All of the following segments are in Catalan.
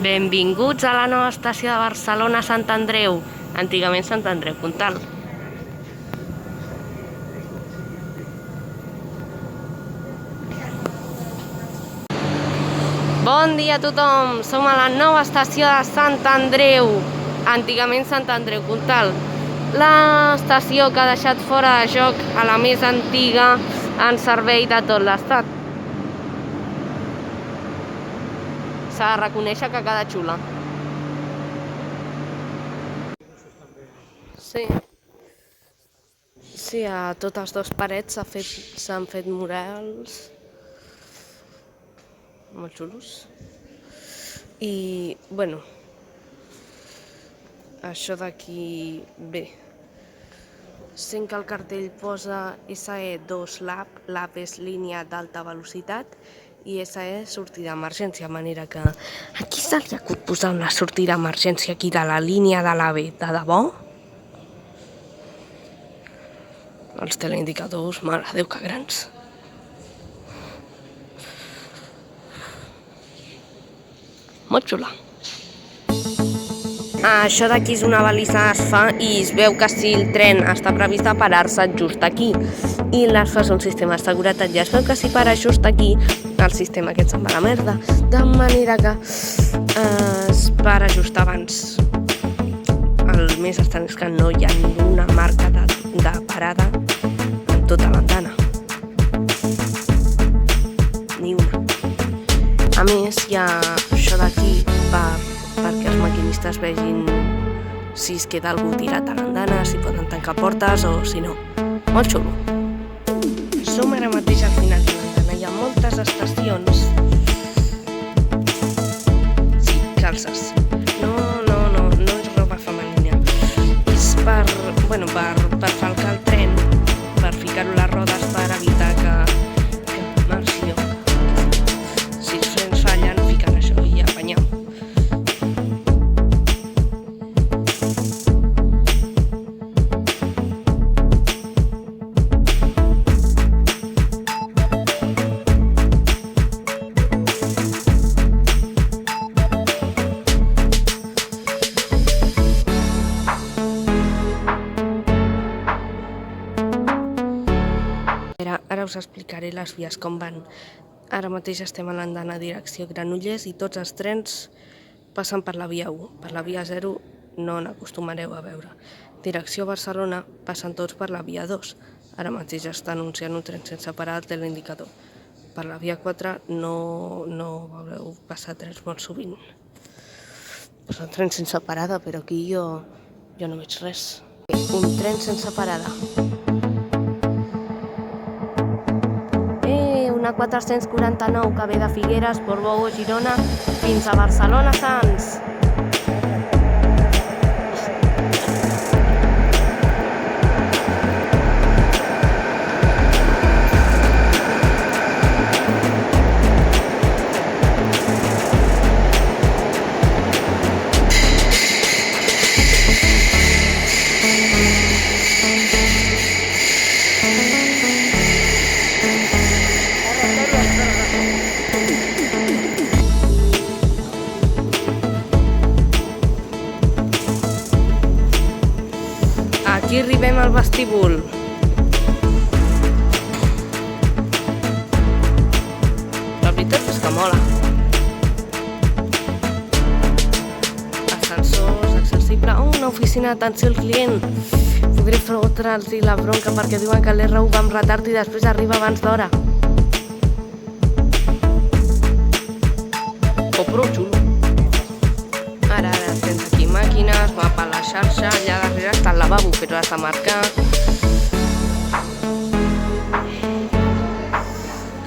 Benvinguts a la nova estació de Barcelona Sant Andreu, antigament Sant Andreu Comtal. Bon dia a tothom, som a la nova estació de Sant Andreu, antigament Sant Andreu Comtal. L'estació que ha deixat fora de joc a la més antiga en servei de tot l'estat. S'ha de reconèixer que queda xula. Sí, a totes dues parets s'han fet murals molt xulos. I, bueno, això d'aquí, bé, sent que el cartell posa SE2 LAB, LAB és línia d'alta velocitat, i SE sortida d'emergència, de manera que aquí se li ha hagut posar una sortida d'emergència aquí de la línia de l'AVE, de debò? Els teleindicadors, mare de Déu, que grans. Molt xula. Això d'aquí és una balisa es fa i es veu que si el tren està previst a parar-se just aquí i les fa un sistema de seguretat, ja es veu que si para just aquí el sistema aquest se'n va a la merda, de manera que es para just abans. El més estrany és que no hi ha ninguna marca de parada en tota l'andana, ni una. A més, hi ha això d'aquí perquè els maquinistes vegin si es queda algú tirat a l'andana, si poden tancar portes o si no. Molt xulo. Som ara mateix al final de l'andana. Hi ha moltes estacions. Sí, calces. No és roba femenina. És per falcar el tren, per ficar-ho a les rodes per evitar que marxi lloc. Si els frens fallen, fiquen això i apanyeu. Ara us explicaré les vies com van. Ara mateix estem a l'andana direcció Granollers i tots els trens passen per la via 1. Per la via 0 no n'acostumareu a veure. Direcció Barcelona passen tots per la via 2. Ara mateix està anunciant un tren sense parar al teleindicador. Per la via 4 no veureu passar trens molt sovint. Passen trens sense parada, però aquí jo no veig res. Un tren sense parada. Una 449 que ve de Figueres, Portbou o Girona fins a Barcelona Sants. Aquí arribem al vestíbul. La veritat és que mola. Ascensors, accessible. Una oficina d'atenció al client. Podré fotre'ls la bronca perquè diuen que l'R1 va amb retard i després arriba abans d'hora. O prou xulo. Ara tens aquí màquines, mapa a la xarxa, allà darrere està el lavabo, però has de marcar.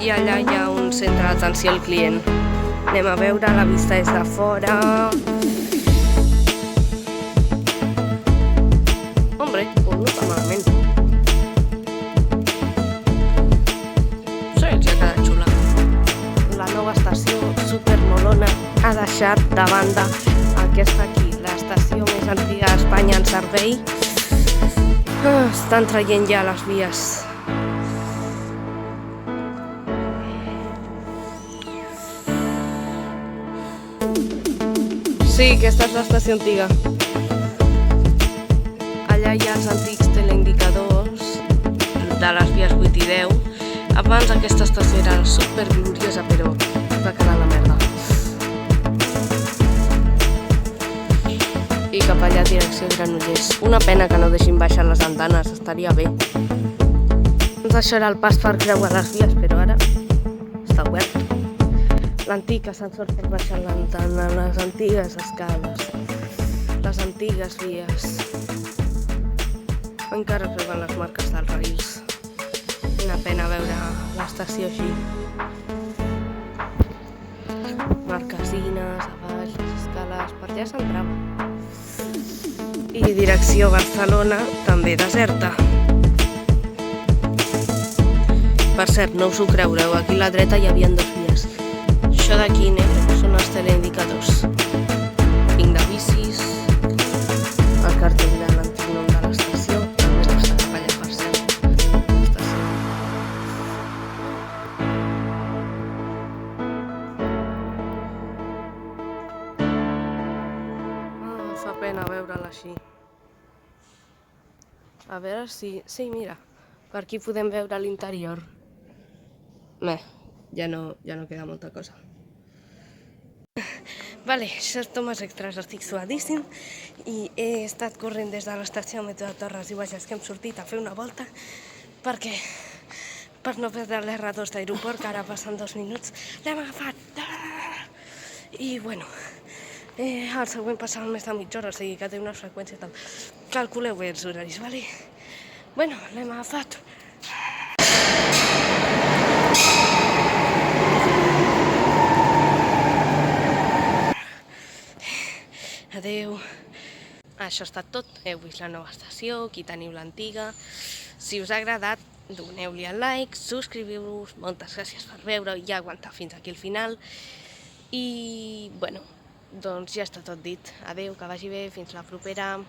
I allà hi ha un centre d'atenció al client. Anem a veure, la vista és de fora. Hombre, no està malament. Sí, ja ha quedat xula. La nova estació supermolona ha deixat de banda aquesta aquí, l'estació més antiga d'Espanya en servei. Estan traient ja les vies. Sí, aquesta és l'estació antiga. Allà hi ha els antics teleindicadors de les vies 8 i 10. Abans aquesta estació era super gloriosa, però va quedar la merda. I cap allà direcció Granollers. Una pena que no deixin baixar les andanes, estaria bé. Doncs això era el pas per creuar les vies, però ara està obert. L'antic ascensor per baixar l'antena, les antigues escales, les antigues vies. Encara es veuen les marques dels raïls. Una pena veure l'estació així. Marquesines, a baix, les escales, per allà s'entrava. I direcció Barcelona, també deserta. Per cert, no us ho creureu, aquí a la dreta hi havia 2 vies. Això d'aquí negre són els teleindicadors. Vinc de bicis, el cartell de l'antic nom de l'estació, també està cap allà per cert. Fa pena veure'l així. A veure si... Sí, mira, per aquí podem veure l'interior. Ja no queda molta cosa. Vale, això és Tomàs Extras, estic suadíssim i he estat corrent des de l'estació de metro de Torres i Bages, que hem sortit a fer una volta per no perdre l'R2 d'aeroport, que ara passen 2 minuts. L'hem agafat! I bueno, el següent passava més de mitja hora, o sigui que té una freqüència tal. Calculeu bé els horaris, vale? Bueno, l'hem agafat. Adeu. Això ha estat tot. Heu vist la nova estació, aquí teniu l'antiga. Si us ha agradat, doneu-li el like, subscriviu-vos. Moltes gràcies per veure i aguantar fins aquí al final. I, bueno, doncs ja està tot dit. Adeu, que vagi bé, fins la propera.